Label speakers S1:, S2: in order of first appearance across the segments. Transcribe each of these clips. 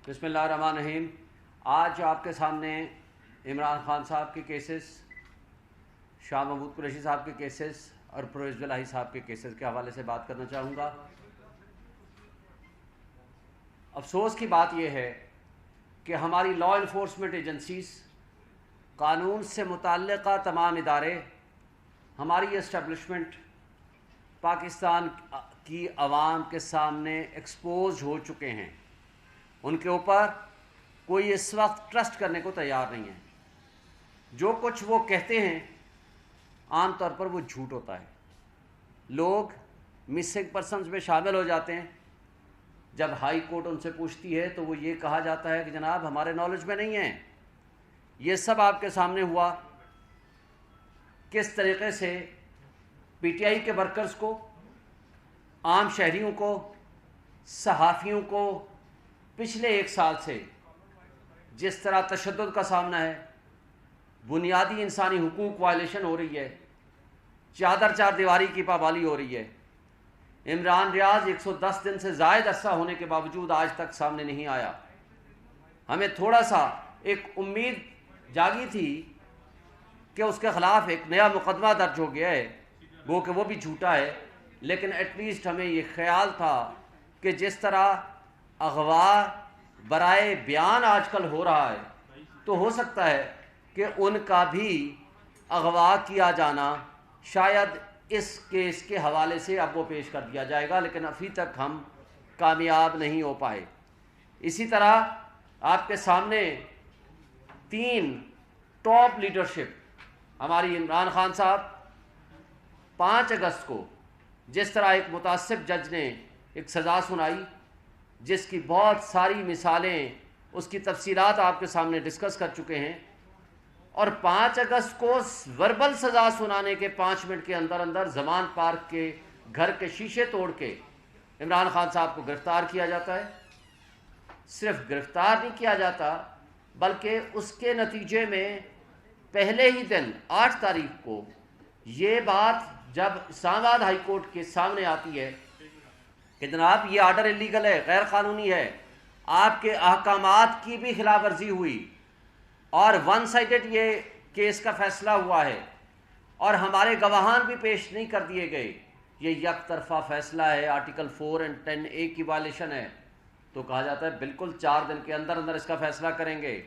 S1: بسم اللہ الرحمن الرحیم۔ آج آپ کے سامنے عمران خان صاحب کے کیسز، شاہ محمود قریشی صاحب کے کیسز اور پرویز الہی صاحب کے کیسز کے حوالے سے بات کرنا چاہوں گا۔ افسوس کی بات یہ ہے کہ ہماری لا انفورسمنٹ ایجنسیز، قانون سے متعلقہ تمام ادارے، ہماری اسٹیبلشمنٹ پاکستان کی عوام کے سامنے ایکسپوز ہو چکے ہیں۔ ان کے اوپر کوئی اس وقت ٹرسٹ کرنے کو تیار نہیں ہے۔ جو کچھ وہ کہتے ہیں عام طور پر وہ جھوٹ ہوتا ہے۔ لوگ مسنگ پرسنز میں شامل ہو جاتے ہیں۔ جب ہائی کورٹ ان سے پوچھتی ہے تو وہ یہ کہا جاتا ہے کہ جناب ہمارے نالج میں نہیں ہے۔ یہ سب آپ کے سامنے ہوا کس طریقے سے پی ٹی آئی کے ورکرز کو، عام شہریوں کو، صحافیوں کو پچھلے ایک سال سے جس طرح تشدد کا سامنا ہے، بنیادی انسانی حقوق وائلیشن ہو رہی ہے، چادر چار دیواری کی پابندی ہو رہی ہے۔ عمران ریاض 110 دن سے زائد عرصہ ہونے کے باوجود آج تک سامنے نہیں آیا۔ ہمیں تھوڑا سا ایک امید جاگی تھی کہ اس کے خلاف ایک نیا مقدمہ درج ہو گیا ہے، وہ کہ وہ بھی جھوٹا ہے، لیکن ایٹ لیسٹ ہمیں یہ خیال تھا کہ جس طرح اغوا برائے بیان آج کل ہو رہا ہے تو ہو سکتا ہے کہ ان کا بھی اغوا کیا جانا شاید اس کیس کے حوالے سے اب وہ پیش کر دیا جائے گا، لیکن ابھی تک ہم کامیاب نہیں ہو پائے۔ اسی طرح آپ کے سامنے 3 ٹاپ لیڈرشپ ہماری عمران خان صاحب 5 اگست کو جس طرح ایک متعصب جج نے ایک سزا سنائی، جس کی بہت ساری مثالیں، اس کی تفصیلات آپ کے سامنے ڈسکس کر چکے ہیں، اور 5 اگست کو وربل سزا سنانے کے 5 منٹ کے اندر اندر زمان پارک کے گھر کے شیشے توڑ کے عمران خان صاحب کو گرفتار کیا جاتا ہے۔ صرف گرفتار نہیں کیا جاتا بلکہ اس کے نتیجے میں پہلے ہی دن 8 تاریخ کو یہ بات جب اسلام آباد ہائی کورٹ کے سامنے آتی ہے کہ جناب یہ آرڈر انلیگل ہے، غیر قانونی ہے، آپ کے احکامات کی بھی خلاف ورزی ہوئی اور ون سائیڈڈ یہ کیس کا فیصلہ ہوا ہے اور ہمارے گواہان بھی پیش نہیں کر دیے گئے، یہ یک طرفہ فیصلہ ہے، آرٹیکل 4 اور 10A کی وائلیشن ہے، تو کہا جاتا ہے بالکل 4 دن کے اندر اندر اس کا فیصلہ کریں گے،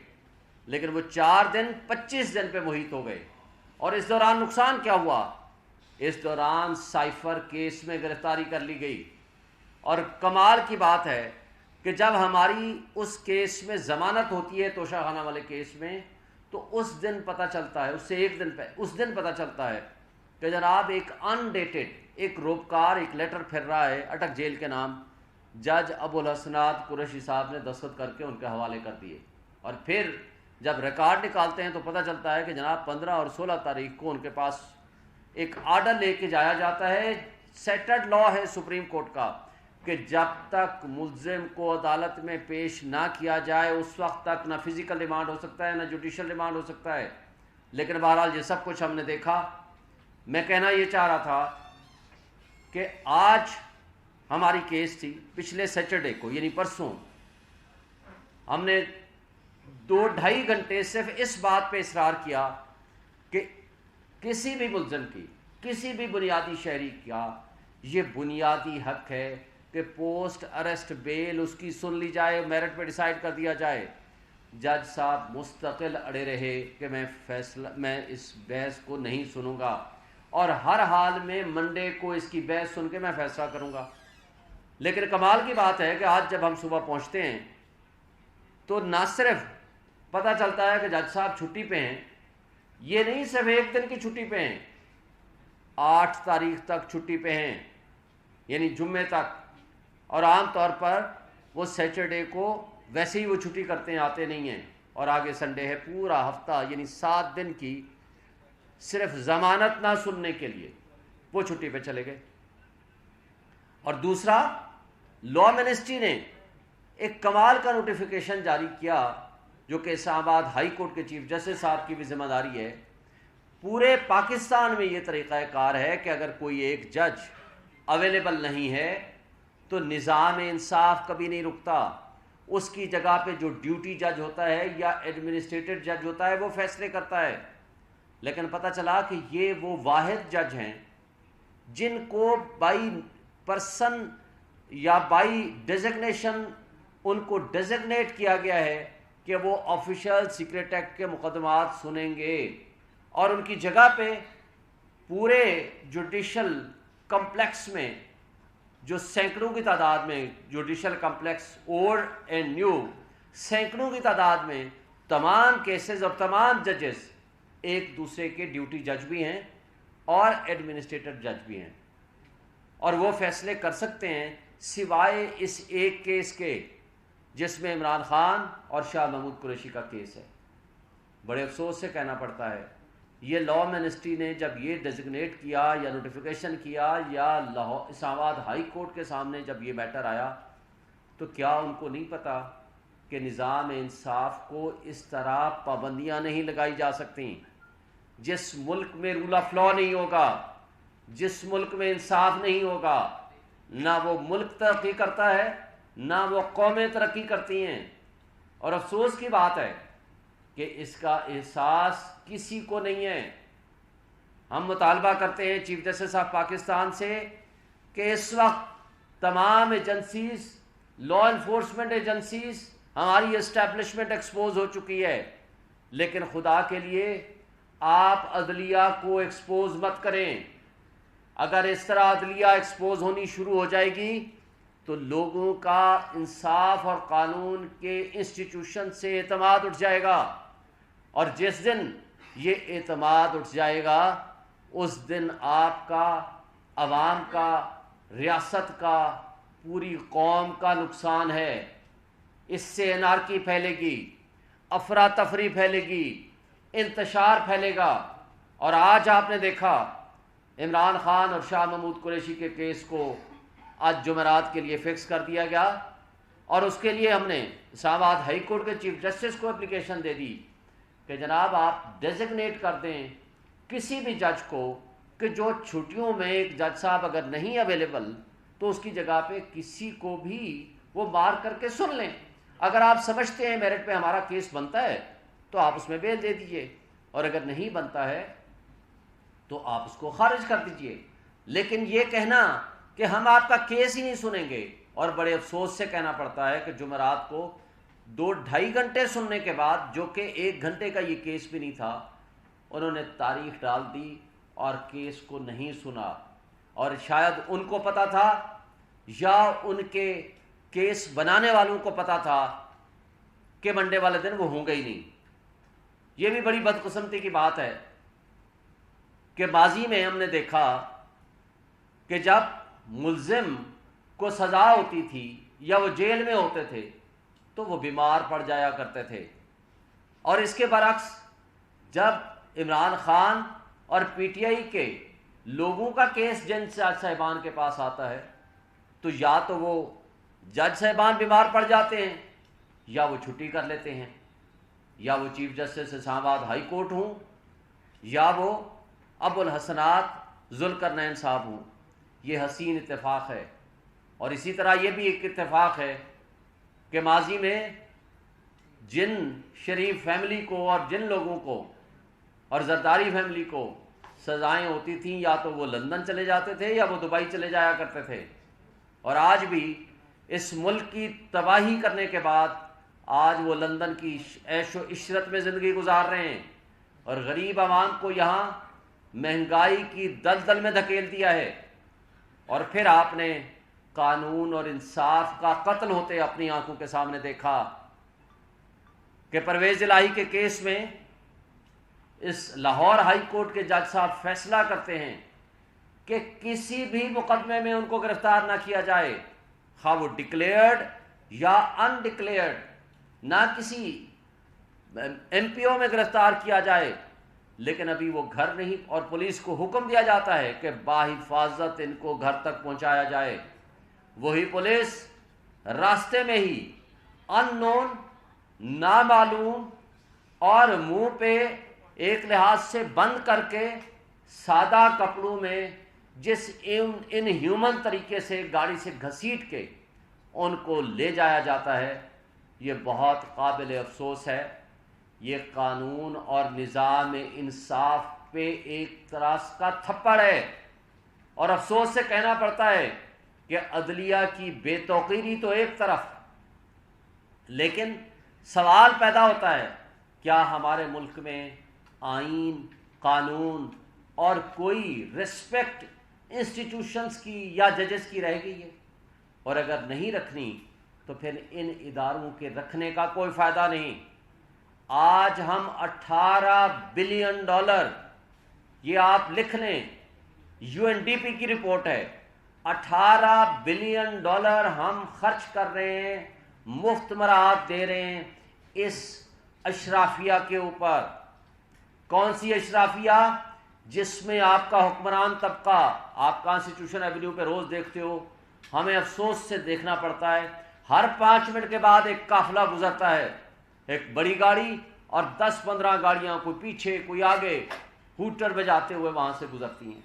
S1: لیکن وہ 4 دن 25 دن پہ محیط ہو گئے۔ اور اس دوران نقصان کیا ہوا؟ اس دوران سائفر کیس میں گرفتاری کر لی گئی، اور کمال کی بات ہے کہ جب ہماری اس کیس میں ضمانت ہوتی ہے توشہ خانہ والے کیس میں، تو اس دن پتہ چلتا ہے، اس سے ایک دن پتہ چلتا ہے کہ جناب ایک انڈیٹڈ ایک روپکار ایک لیٹر پھر رہا ہے اٹک جیل کے نام، جج ابو الحسنات قریشی صاحب نے دستخط کر کے ان کے حوالے کر دیے، اور پھر جب ریکارڈ نکالتے ہیں تو پتہ چلتا ہے کہ جناب 15 اور 16 تاریخ کو ان کے پاس ایک آرڈر لے کے جایا جاتا ہے۔ سیٹڈ لا ہے سپریم کورٹ کا کہ جب تک ملزم کو عدالت میں پیش نہ کیا جائے اس وقت تک نہ فزیکل ریمانڈ ہو سکتا ہے نہ جوڈیشل ریمانڈ ہو سکتا ہے، لیکن بہرحال یہ سب کچھ ہم نے دیکھا۔ میں کہنا یہ چاہ رہا تھا کہ آج ہماری کیس تھی، پچھلے سیٹرڈے کو یعنی پرسوں ہم نے 2-2.5 گھنٹے صرف اس بات پہ اصرار کیا کہ کسی بھی ملزم کی، کسی بھی بنیادی شہری کا یہ بنیادی حق ہے کہ پوسٹ اریسٹ بیل اس کی سن لی جائے، میرٹ پہ ڈیسائیڈ کر دیا جائے۔ جج صاحب مستقل اڑے رہے کہ میں اس بحث کو نہیں سنوں گا اور ہر حال میں منڈے کو اس کی بحث سن کے میں فیصلہ کروں گا۔ لیکن کمال کی بات ہے کہ آج جب ہم صبح پہنچتے ہیں تو نہ صرف پتہ چلتا ہے کہ جج صاحب چھٹی پہ ہیں، یہ نہیں صرف ایک دن کی چھٹی پہ ہیں، 8 تاریخ تک چھٹی پہ ہیں، یعنی جمعے تک، اور عام طور پر وہ سیٹرڈے کو ویسے ہی وہ چھٹی کرتے ہیں، آتے نہیں ہیں، اور آگے سنڈے ہے، پورا ہفتہ یعنی 7 دن کی صرف ضمانت نہ سننے کے لیے وہ چھٹی پہ چلے گئے۔ اور دوسرا، لا منسٹری نے ایک کمال کا نوٹیفیکیشن جاری کیا جو کہ اسلام آباد ہائی کورٹ کے چیف جسٹس صاحب کی بھی ذمہ داری ہے۔ پورے پاکستان میں یہ طریقہ کار ہے کہ اگر کوئی ایک جج اویلیبل نہیں ہے تو نظام انصاف کبھی نہیں رکتا، اس کی جگہ پہ جو ڈیوٹی جج ہوتا ہے یا ایڈمنسٹریٹر جج ہوتا ہے وہ فیصلے کرتا ہے. لیکن پتہ چلا کہ یہ وہ واحد جج ہیں جن کو بائی پرسن یا بائی ڈیزگنیشن ان کو ڈیزگنیٹ کیا گیا ہے کہ وہ آفیشل سیکریٹ ایکٹ کے مقدمات سنیں گے، اور ان کی جگہ پہ پورے جوڈیشل کمپلیکس میں جو سینکڑوں کی تعداد میں judicial complex old and new سینکڑوں کی تعداد میں تمام کیسز اور تمام ججز ایک دوسرے کے ڈیوٹی جج بھی ہیں اور ایڈمنسٹریٹر جج بھی ہیں، اور وہ فیصلے کر سکتے ہیں سوائے اس ایک کیس کے جس میں عمران خان اور شاہ محمود قریشی کا کیس ہے. بڑے افسوس سے کہنا پڑتا ہے یہ لا منسٹری نے جب یہ ڈیزگنیٹ کیا یا نوٹیفیکیشن کیا یا اسلام آباد ہائی کورٹ کے سامنے جب یہ میٹر آیا تو کیا ان کو نہیں پتا کہ نظام انصاف کو اس طرح پابندیاں نہیں لگائی جا سکتیں؟ جس ملک میں رول آف لا نہیں ہوگا، جس ملک میں انصاف نہیں ہوگا، نہ وہ ملک ترقی کرتا ہے نہ وہ قومیں ترقی کرتی ہیں. اور افسوس کی بات ہے کہ اس کا احساس کسی کو نہیں ہے. ہم مطالبہ کرتے ہیں چیف جسٹس آف پاکستان سے کہ اس وقت تمام ایجنسیز، لا انفورسمنٹ ایجنسیز، ہماری اسٹیبلشمنٹ ایکسپوز ہو چکی ہے، لیکن خدا کے لیے آپ عدلیہ کو ایکسپوز مت کریں. اگر اس طرح عدلیہ ایکسپوز ہونی شروع ہو جائے گی تو لوگوں کا انصاف اور قانون کے انسٹیٹیوشن سے اعتماد اٹھ جائے گا، اور جس دن یہ اعتماد اٹھ جائے گا اس دن آپ کا، عوام کا، ریاست کا، پوری قوم کا نقصان ہے. اس سے انارکی پھیلے گی، افراتفری پھیلے گی، انتشار پھیلے گا. اور آج آپ نے دیکھا عمران خان اور شاہ محمود قریشی کے کیس کو آج جمعرات کے لیے فکس کر دیا گیا، اور اس کے لیے ہم نے اسلام آباد ہائی کورٹ کے چیف جسٹس کو اپلیکیشن دے دی کہ جناب آپ ڈیزگنیٹ کر دیں کسی بھی جج کو کہ جو چھٹیوں میں ایک جج صاحب اگر نہیں اویلیبل تو اس کی جگہ پہ کسی کو بھی وہ مار کر کے سن لیں. اگر آپ سمجھتے ہیں میرٹ پہ ہمارا کیس بنتا ہے تو آپ اس میں بیل دے دیجئے، اور اگر نہیں بنتا ہے تو آپ اس کو خارج کر دیجئے. لیکن یہ کہنا کہ ہم آپ کا کیس ہی نہیں سنیں گے، اور بڑے افسوس سے کہنا پڑتا ہے کہ جمعرات کو 2-2.5 گھنٹے سننے کے بعد، جو کہ 1 گھنٹے کا یہ کیس بھی نہیں تھا، انہوں نے تاریخ ڈال دی اور کیس کو نہیں سنا. اور شاید ان کو پتا تھا یا ان کے کیس بنانے والوں کو پتا تھا کہ منڈے والے دن وہ ہوں گے ہی نہیں. یہ بھی بڑی بدقسمتی کی بات ہے کہ ماضی میں ہم نے دیکھا کہ جب ملزم کو سزا ہوتی تھی یا وہ جیل میں ہوتے تھے تو وہ بیمار پڑ جایا کرتے تھے، اور اس کے برعکس جب عمران خان اور پی ٹی آئی کے لوگوں کا کیس جج صاحبان کے پاس آتا ہے تو یا تو وہ جج صاحبان بیمار پڑ جاتے ہیں یا وہ چھٹی کر لیتے ہیں، یا وہ چیف جسٹس اسلام آباد ہائی کورٹ ہوں یا وہ ابو الحسنات ذوالقرنین صاحب ہوں. یہ حسین اتفاق ہے. اور اسی طرح یہ بھی ایک اتفاق ہے کہ ماضی میں جن شریف فیملی کو اور جن لوگوں کو اور زرداری فیملی کو سزائیں ہوتی تھیں یا تو وہ لندن چلے جاتے تھے یا وہ دبئی چلے جایا کرتے تھے، اور آج بھی اس ملک کی تباہی کرنے کے بعد آج وہ لندن کی عیش و عشرت میں زندگی گزار رہے ہیں، اور غریب عوام کو یہاں مہنگائی کی دلدل میں دھکیل دیا ہے. اور پھر آپ نے قانون اور انصاف کا قتل ہوتے اپنی آنکھوں کے سامنے دیکھا کہ پرویز الہی کے کیس میں اس لاہور ہائی کورٹ کے جج صاحب فیصلہ کرتے ہیں کہ کسی بھی مقدمے میں ان کو گرفتار نہ کیا جائے، خواہ وہ ڈکلیئرڈ یا ان ڈکلیئرڈ، نہ کسی ایم پی او میں گرفتار کیا جائے، لیکن ابھی وہ گھر نہیں، اور پولیس کو حکم دیا جاتا ہے کہ باحفاظت ان کو گھر تک پہنچایا جائے. وہی پولیس راستے میں ہی ان نون، نامعلوم اور منہ پہ ایک لحاظ سے بند کر کے سادہ کپڑوں میں جس ان ہیومن طریقے سے گاڑی سے گھسیٹ کے ان کو لے جایا جاتا ہے، یہ بہت قابل افسوس ہے. یہ قانون اور نظام انصاف پہ ایک طرح کا تھپڑ ہے، اور افسوس سے کہنا پڑتا ہے کہ عدلیہ کی بے توقیری تو ایک طرف، لیکن سوال پیدا ہوتا ہے کیا ہمارے ملک میں آئین، قانون اور کوئی رسپیکٹ انسٹیٹیوشنز کی یا ججز کی رہ گئی ہے؟ اور اگر نہیں رکھنی تو پھر ان اداروں کے رکھنے کا کوئی فائدہ نہیں. آج ہم $18 بلین، یہ آپ لکھ لیں، UNDP کی رپورٹ ہے، $18 بلین ہم خرچ کر رہے ہیں، مفت مراحت دے رہے ہیں اس اشرافیہ کے اوپر. کون سی اشرافیہ؟ جس میں آپ کا حکمران طبقہ، آپ کانسٹیٹیوشن ایونیو پہ روز دیکھتے ہو، ہمیں افسوس سے دیکھنا پڑتا ہے، ہر 5 منٹ کے بعد ایک قافلہ گزرتا ہے، ایک بڑی گاڑی اور 10-15 گاڑیاں، کوئی پیچھے کوئی آگے، ہوٹر بجاتے ہوئے وہاں سے گزرتی ہیں.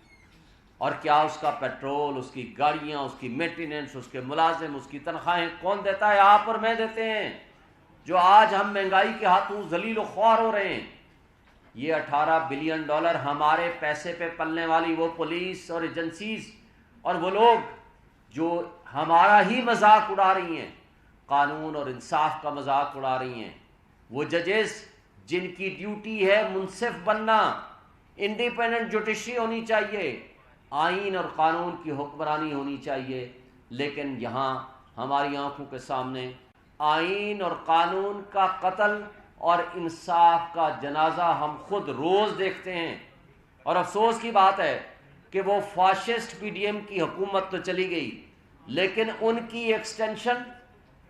S1: اور کیا اس کا پیٹرول، اس کی گاڑیاں، اس کی مینٹیننس، اس کے ملازم، اس کی تنخواہیں کون دیتا ہے؟ آپ اور میں دیتے ہیں، جو آج ہم مہنگائی کے ہاتھوں ذلیل و خوار ہو رہے ہیں. یہ $18 بلین ہمارے پیسے پہ پلنے والی وہ پولیس اور ایجنسیز اور وہ لوگ جو ہمارا ہی مذاق اڑا رہی ہیں، قانون اور انصاف کا مذاق اڑا رہی ہیں، وہ ججز جن کی ڈیوٹی ہے منصف بننا، انڈیپینڈنٹ جوڈیشری ہونی چاہیے، آئین اور قانون کی حکمرانی ہونی چاہیے، لیکن یہاں ہماری آنکھوں کے سامنے آئین اور قانون کا قتل اور انصاف کا جنازہ ہم خود روز دیکھتے ہیں. اور افسوس کی بات ہے کہ وہ فاشسٹ PDM کی حکومت تو چلی گئی، لیکن ان کی ایکسٹینشن،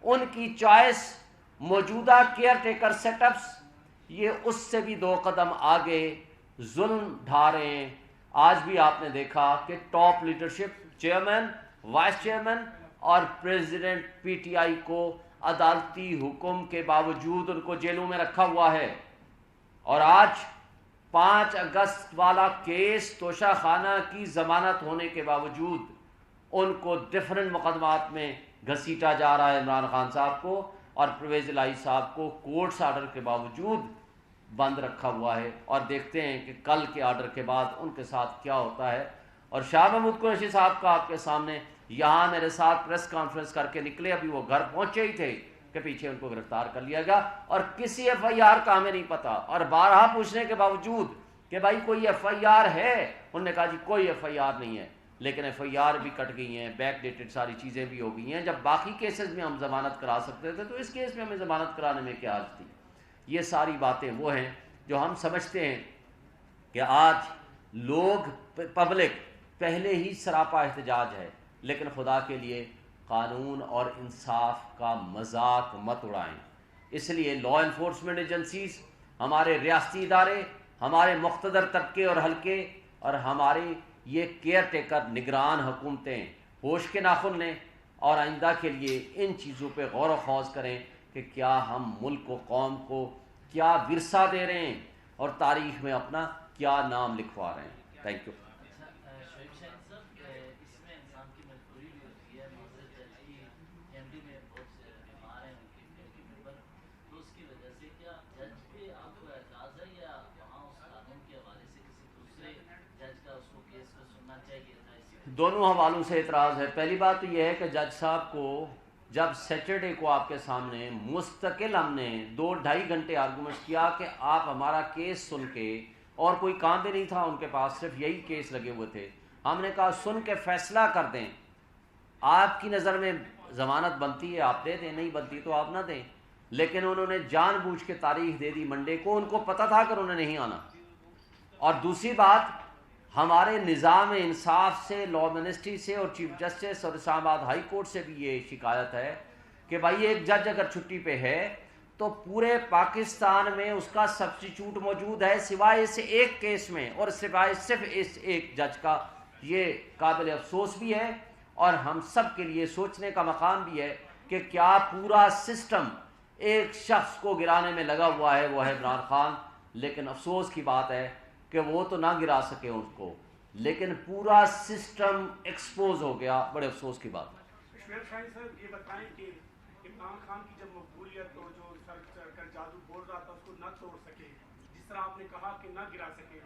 S1: ان کی چوائس، موجودہ کیئر ٹیکر سیٹ اپس، یہ اس سے بھی 2 قدم آگے ظلم ڈھا رہے ہیں. آج بھی آپ نے دیکھا کہ top leadership, chairman, vice chairman اور پریزیڈنٹ PTI کو عدالتی حکم کے باوجود ان کو جیلوں میں رکھا ہوا ہے. اور آج 5 اگست والا کیس، توشہ خانہ کی ضمانت ہونے کے باوجود ان کو ڈفرنٹ مقدمات میں گھسیٹا جا رہا ہے. عمران خان صاحب کو اور پرویز الہی صاحب کو کورٹس آرڈر کے باوجود بند رکھا ہوا ہے، اور دیکھتے ہیں کہ کل کے آرڈر کے بعد ان کے ساتھ کیا ہوتا ہے. اور شاہ محمود قریشی صاحب کا آپ کے سامنے یہاں میرے ساتھ پریس کانفرنس کر کے نکلے، ابھی وہ گھر پہنچے ہی تھے کہ پیچھے ان کو گرفتار کر لیا گیا، اور کسی FIR کا ہمیں نہیں پتا. اور بارہا پوچھنے کے باوجود کہ بھائی کوئی FIR ہے، انہوں نے کہا جی کوئی FIR نہیں ہے. لیکن FIR بھی کٹ گئی ہیں، بیک ڈیٹڈ ساری چیزیں بھی ہو گئی ہیں. جب باقی کیسز میں ہم ضمانت کرا سکتے تھے تو اس کیس میں ہمیں ضمانت کرانے میں کیا حرج تھی؟ یہ ساری باتیں وہ ہیں جو ہم سمجھتے ہیں کہ آج لوگ، پبلک پہلے ہی سراپا احتجاج ہے، لیکن خدا کے لیے قانون اور انصاف کا مذاق مت اڑائیں. اس لیے لا انفورسمنٹ ایجنسیز، ہمارے ریاستی ادارے، ہمارے مقتدر طبقے اور حلقے، اور ہمارے یہ کیئر ٹیکر نگران حکومتیں ہوش کے ناخن لیں اور آئندہ کے لیے ان چیزوں پہ غور و خوض کریں کہ کیا ہم ملک و قوم کو کیا ورثہ دے رہے ہیں اور تاریخ میں اپنا کیا نام لکھوا رہے ہیں. Thank you. دونوں حوالوں سے اعتراض ہے. پہلی بات تو یہ ہے کہ جج صاحب کو جب سیٹرڈے کو آپ کے سامنے مستقل ہم نے 2-2.5 گھنٹے آرگومنٹ کیا کہ آپ ہمارا کیس سن کے، اور کوئی کام بھی نہیں تھا ان کے پاس، صرف یہی کیس لگے ہوئے تھے، ہم نے کہا سن کے فیصلہ کر دیں، آپ کی نظر میں ضمانت بنتی ہے آپ دے دیں، نہیں بنتی تو آپ نہ دیں. لیکن انہوں نے جان بوجھ کے تاریخ دے دی منڈے کو، ان کو پتہ تھا کہ انہوں نے نہیں آنا. اور دوسری بات، ہمارے نظام انصاف سے، لا منسٹری سے اور چیف جسٹس اور اسلام آباد ہائی کورٹ سے بھی یہ شکایت ہے کہ بھائی ایک جج اگر چھٹی پہ ہے تو پورے پاکستان میں اس کا سبسٹیچیوٹ موجود ہے سوائے اس ایک کیس میں، اور سوائے صرف اس ایک جج کا. یہ قابل افسوس بھی ہے اور ہم سب کے لیے سوچنے کا مقام بھی ہے کہ کیا پورا سسٹم ایک شخص کو گرانے میں لگا ہوا ہے، وہ ہے عمران خان. لیکن افسوس کی بات ہے کہ وہ تو نہ گرا سکے اس کو، لیکن پورا سسٹم ایکسپوز ہو گیا. بڑے افسوس کی بات ہے.
S2: شعیب صاحب یہ بتائیں کہ عمران خان کی جب مقبولیت تو جو سر کر جادو بول رہا تھا اس کو نہ توڑ سکے، جس طرح آپ نے کہا کہ نہ گرا سکے،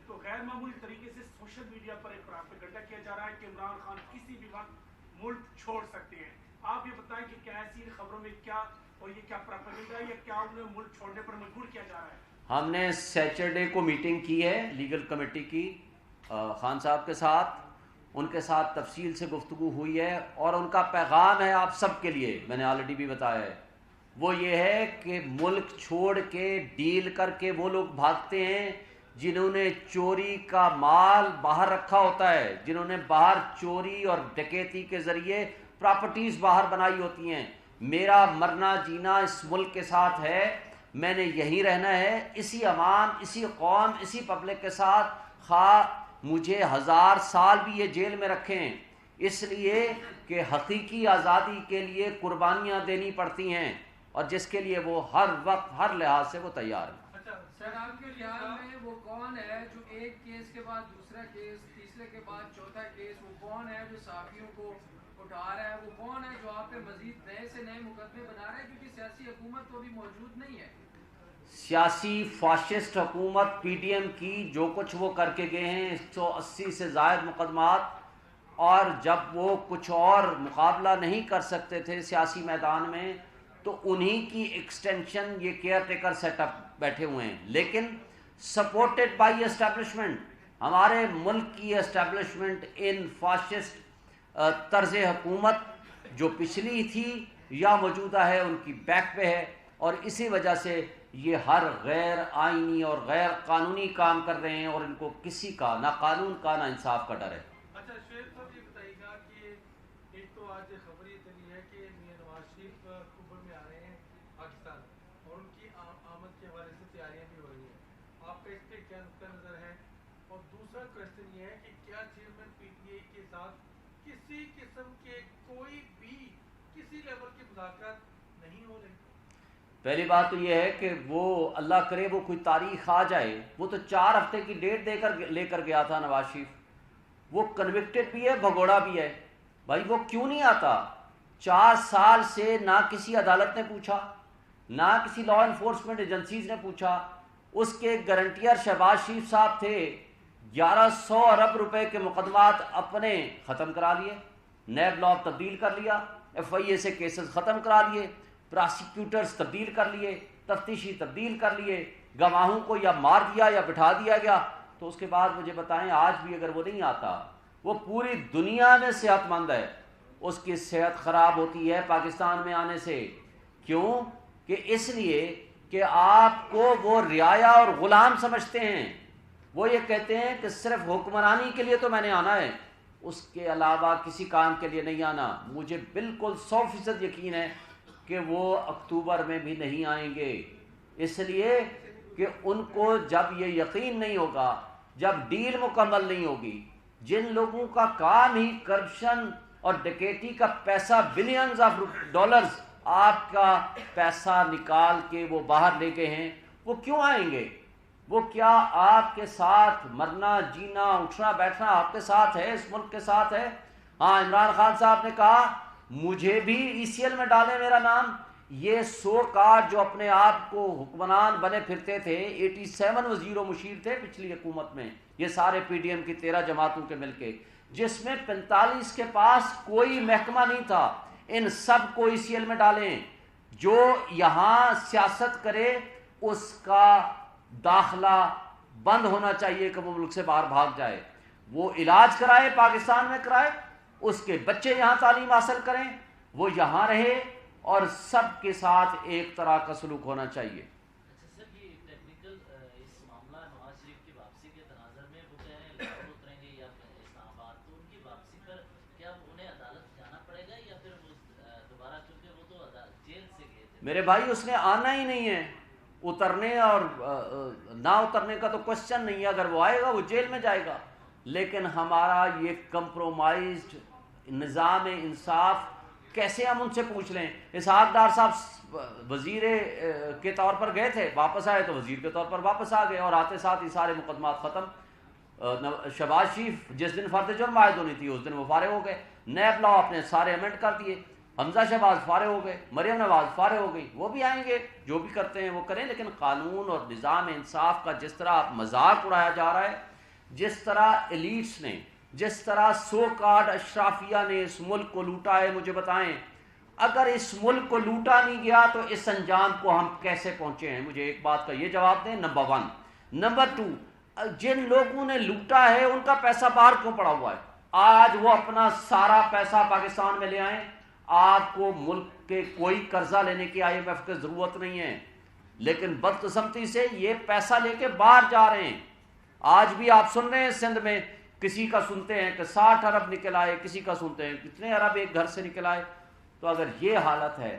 S2: تو غیر معمولی طریقے سے سوشل میڈیا پر ایک پروپیگنڈا کیا جا رہا ہے کہ عمران خان کسی بھی وقت ملک چھوڑ سکتے ہیں. آپ یہ بتائیں کہ کیا ایسی خبروں میں کیا، اور یہ کیا پروپیگنڈا ہے یا کیا انہیں ملک چھوڑنے پر مجبور کیا جا رہا ہے؟
S1: ہم نے سیچرڈے کو میٹنگ کی ہے لیگل کمیٹی کی خان صاحب کے ساتھ، ان کے ساتھ تفصیل سے گفتگو ہوئی ہے، اور ان کا پیغام ہے آپ سب کے لیے، میں نے آلریڈی بھی بتایا ہے، وہ یہ ہے کہ ملک چھوڑ کے ڈیل کر کے وہ لوگ بھاگتے ہیں جنہوں نے چوری کا مال باہر رکھا ہوتا ہے، جنہوں نے باہر چوری اور ڈکیتی کے ذریعے پراپرٹیز باہر بنائی ہوتی ہیں. میرا مرنا جینا اس ملک کے ساتھ ہے، میں نے یہی رہنا ہے، اسی عوام، اسی قوم، اسی پبلک کے ساتھ، خواہ مجھے 1000 سال بھی یہ جیل میں رکھیں، اس لیے کہ حقیقی آزادی کے لیے قربانیاں دینی پڑتی ہیں، اور جس کے لیے وہ ہر وقت ہر لحاظ سے وہ تیار ہیں.
S3: سر آپ کے لحاظ میں وہ کون ہے جو ایک کیس کے بعد دوسرا کیس، تیسرے کے بعد چوتھا کیس، وہ کون ہے جو صحافیوں کو اٹھا رہا ہے، وہ کون ہے جو آپ پہ مزید نئے سے نئے مقدمے بنا رہا ہے، کیونکہ سیاسی حکومت تو ابھی موجود نہیں ہے؟
S1: سیاسی فاشسٹ حکومت پی ڈی ایم کی جو کچھ وہ کر کے گئے ہیں، 180 سے زائد مقدمات، اور جب وہ کچھ اور مقابلہ نہیں کر سکتے تھے سیاسی میدان میں تو انہی کی ایکسٹینشن یہ کیئر ٹیکر سیٹ اپ بیٹھے ہوئے ہیں، لیکن سپورٹڈ بائی اسٹیبلشمنٹ، ہمارے ملک کی اسٹیبلشمنٹ ان فاشسٹ طرز حکومت جو پچھلی تھی یا موجودہ ہے ان کی بیک پہ ہے، اور اسی وجہ سے یہ ہر غیر آئینی اور غیر قانونی کام کر رہے ہیں، اور ان کو کسی کا نہ قانون کا نہ انصاف کا ڈر ہے.
S4: اچھا شعیب صاحب یہ بتائیے گا کہ ایک تو آج خبر یہ چلی ہے کہ میاں نواز شریف اکتوبر میں آ رہے ہیں پاکستان، اور ان کی آمد کے حوالے سے تیاریاں بھی ہو رہی ہیں، آپ کا اس پہ کیا نقطہ نظر ہے؟ اور دوسرا کوشچن یہ ہے کہ کیا چیئرمین پی ٹی آئی کے ساتھ کسی قسم کے کوئی بھی کسی لیول کے مذاکرات نہیں ہو رہے؟
S1: پہلی بات تو یہ ہے کہ وہ اللہ کرے وہ کوئی تاریخ آ جائے، وہ تو 4 ہفتے کی ڈیٹ لے کر گیا تھا نواز شریف، وہ کنوکٹڈ بھی ہے، بھگوڑا بھی ہے. بھائی وہ کیوں نہیں آتا؟ 4 سال سے نہ کسی عدالت نے پوچھا، نہ کسی لا انفورسمنٹ ایجنسیز نے پوچھا. اس کے گارنٹیئر شہباز شریف صاحب تھے، 1100 ارب روپے کے مقدمات اپنے ختم کرا لیے، نیب لا تبدیل کر لیا، ایف آئی اے سے کیسز ختم کرا لیے، پراسیکیوٹرز تبدیل کر لیے، تفتیشی تبدیل کر لیے، گواہوں کو یا مار دیا یا بٹھا دیا گیا. تو اس کے بعد مجھے بتائیں آج بھی اگر وہ نہیں آتا، وہ پوری دنیا میں صحت مند ہے، اس کی صحت خراب ہوتی ہے پاکستان میں آنے سے. کیوں؟ کہ اس لیے کہ آپ کو وہ رعایا اور غلام سمجھتے ہیں. وہ یہ کہتے ہیں کہ صرف حکمرانی کے لیے تو میں نے آنا ہے، اس کے علاوہ کسی کام کے لیے نہیں آنا. مجھے بالکل 100% یقین ہے کہ وہ اکتوبر میں بھی نہیں آئیں گے، اس لیے کہ ان کو جب یہ یقین نہیں ہوگا، جب ڈیل مکمل نہیں ہوگی، جن لوگوں کا کام ہی کرپشن اور ڈکیٹی کا پیسہ بلینز آف ڈالرز آپ کا پیسہ نکال کے وہ باہر لے گئے ہیں، وہ کیوں آئیں گے؟ وہ کیا آپ کے ساتھ مرنا جینا اٹھنا بیٹھنا آپ کے ساتھ ہے، اس ملک کے ساتھ ہے؟ ہاں عمران خان صاحب نے کہا مجھے بھی ای سی ایل میں ڈالیں میرا نام. یہ 100 کارڈ جو اپنے آپ کو حکمران بنے پھرتے تھے، 87 وزیر و مشیر تھے پچھلی حکومت میں، یہ سارے پی ڈی ایم کی 13 جماعتوں کے مل کے، جس میں 45 کے پاس کوئی محکمہ نہیں تھا. ان سب کو ای سی ایل میں ڈالیں. جو یہاں سیاست کرے اس کا داخلہ بند ہونا چاہیے کہ وہ ملک سے باہر بھاگ جائے. وہ علاج کرائے پاکستان میں کرائے، اس کے بچے یہاں تعلیم حاصل کریں، وہ یہاں رہے، اور سب کے ساتھ ایک طرح کا سلوک ہونا چاہیے.
S5: اچھا سر، یہ ٹیکنیکل اس معاملہ نواز شریف کی واپسی کے تناظر میں وہ کہہ رہے ہیں لاہور اتریں گے یا اسلام آباد، تو ان کی واپسی پر کیا انہیں عدالت جانا پڑے گا یا پھر وہ دوبارہ، کیونکہ وہ تو جیل سے گئے تھے؟
S1: میرے بھائی اس نے آنا ہی نہیں ہے، اترنے اور نہ اترنے کا تو کوشچن نہیں ہے. اگر وہ آئے گا وہ جیل میں جائے گا. لیکن ہمارا یہ کمپرومائزڈ نظام انصاف کیسے ہم ان سے پوچھ لیں؟ اسحاق ڈار صاحب وزیر کے طور پر گئے تھے، واپس آئے تو وزیر کے طور پر واپس آ گئے، اور آتے ساتھ ہی سارے مقدمات ختم. شہباز شریف جس دن فرد جرم عائد ہونی تھی اس دن وہ فارغ ہو گئے. نیب لا آپ نے سارے امینڈ کر دیے. حمزہ شہباز فارغ ہو گئے، مریم نواز فارغ ہو گئی، وہ بھی آئیں گے، جو بھی کرتے ہیں وہ کریں، لیکن قانون اور نظام انصاف کا جس طرح آپ مذاق اڑایا جا رہا ہے، جس طرح ایلیٹس نے، جس طرح سو کارڈ اشرافیہ نے اس ملک کو لوٹا ہے، مجھے بتائیں اگر اس ملک کو لوٹا نہیں گیا تو اس انجام کو ہم کیسے پہنچے ہیں؟ مجھے ایک بات کا یہ جواب دیں، نمبر 1۔ نمبر 2، جن لوگوں نے لوٹا ہے ان کا پیسہ باہر کیوں پڑا ہوا ہے؟ آج وہ اپنا سارا پیسہ پاکستان میں لے آئیں، آپ کو ملک کے کوئی قرضہ لینے کی IMF کی ضرورت نہیں ہے، لیکن بدقسمتی سے یہ پیسہ لے کے باہر جا رہے ہیں۔ آج بھی آپ سن رہے ہیں سندھ میں کسی کا سنتے ہیں کہ 60 ارب نکل آئے، کسی کا سنتے ہیں کتنے ارب ایک گھر سے نکل آئے۔ تو اگر یہ حالت ہے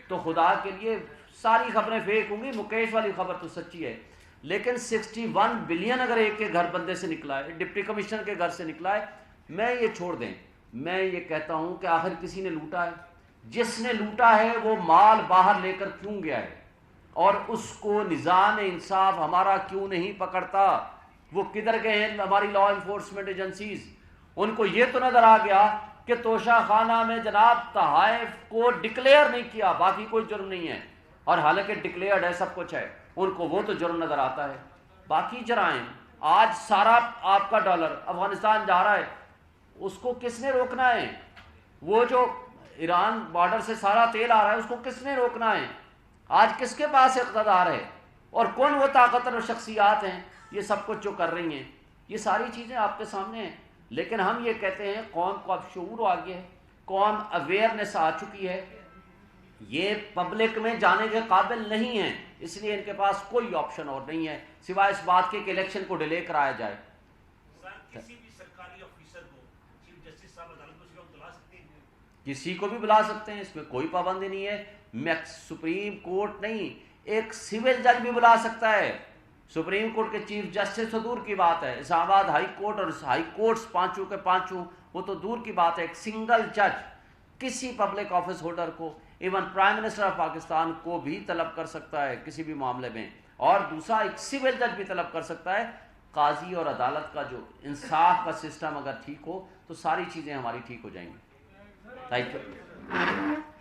S1: تو خدا کے لیے ساری خبریں فیک ہوں گی، مکیش والی خبر تو سچی ہے، لیکن 61 بلین اگر ایک کے گھر بندے سے نکلا ہے، ڈپٹی کمشنر کے گھر سے نکلا ہے، میں یہ چھوڑ دیں، میں یہ کہتا ہوں کہ آخر کسی نے لوٹا ہے، جس نے لوٹا ہے وہ مال باہر لے کر کیوں گیا ہے، اور اس کو نظام انصاف ہمارا کیوں نہیں پکڑتا؟ وہ کدھر گئے ہیں ہماری لا انفورسمنٹ ایجنسیز؟ ان کو یہ تو نظر آ گیا کہ توشہ خانہ میں جناب تحائف کو ڈکلیئر نہیں کیا، باقی کوئی جرم نہیں ہے، اور حالانکہ ڈکلیئرڈ ہے، سب کچھ ہے، ان کو وہ تو جرم نظر آتا ہے۔ باقی جرائم، آج سارا آپ کا ڈالر افغانستان جا رہا ہے، اس کو کس نے روکنا ہے؟ وہ جو ایران بارڈر سے سارا تیل آ رہا ہے، اس کو کس نے روکنا ہے؟ آج کس کے پاس اقتدار ہے، اور کون وہ طاقتور شخصیات ہیں یہ سب کچھ جو کر رہی ہیں؟ یہ ساری چیزیں آپ کے سامنے ہیں، لیکن ہم یہ کہتے ہیں قوم کو اب شعور آ گیا ہے، قوم اویئرنیس آ چکی ہے، یہ پبلک میں جانے کے قابل نہیں ہیں، اس لیے ان کے پاس کوئی آپشن اور نہیں ہے سوائے اس بات کے کہ الیکشن کو ڈیلے کرایا جائے۔
S2: کسی بھی سرکاری آفیسر کو چیف جسٹس صاحب عدالت کو بلا سکتے ہیں،
S1: کسی کو بھی بلا سکتے ہیں، اس میں کوئی پابندی نہیں ہے، سپریم کورٹ نہیں، ایک سول جج بھی بلا سکتا ہے، سپریم کورٹ کے چیف جسٹس تو دور کی بات ہے، اسلام آباد ہائی کورٹ اور ہائی کورٹس پانچوں کے پانچوں وہ تو دور کی بات ہے، ایک سنگل جج کسی پبلک آفس ہولڈر کو، even prime minister of Pakistan کو بھی طلب کر سکتا ہے کسی بھی معاملے میں، اور دوسرا ایک سول جج بھی طلب کر سکتا ہے۔ قاضی اور عدالت کا جو انصاف کا سسٹم اگر ٹھیک ہو تو ساری چیزیں ہماری ٹھیک ہو جائیں گی۔ Thank you.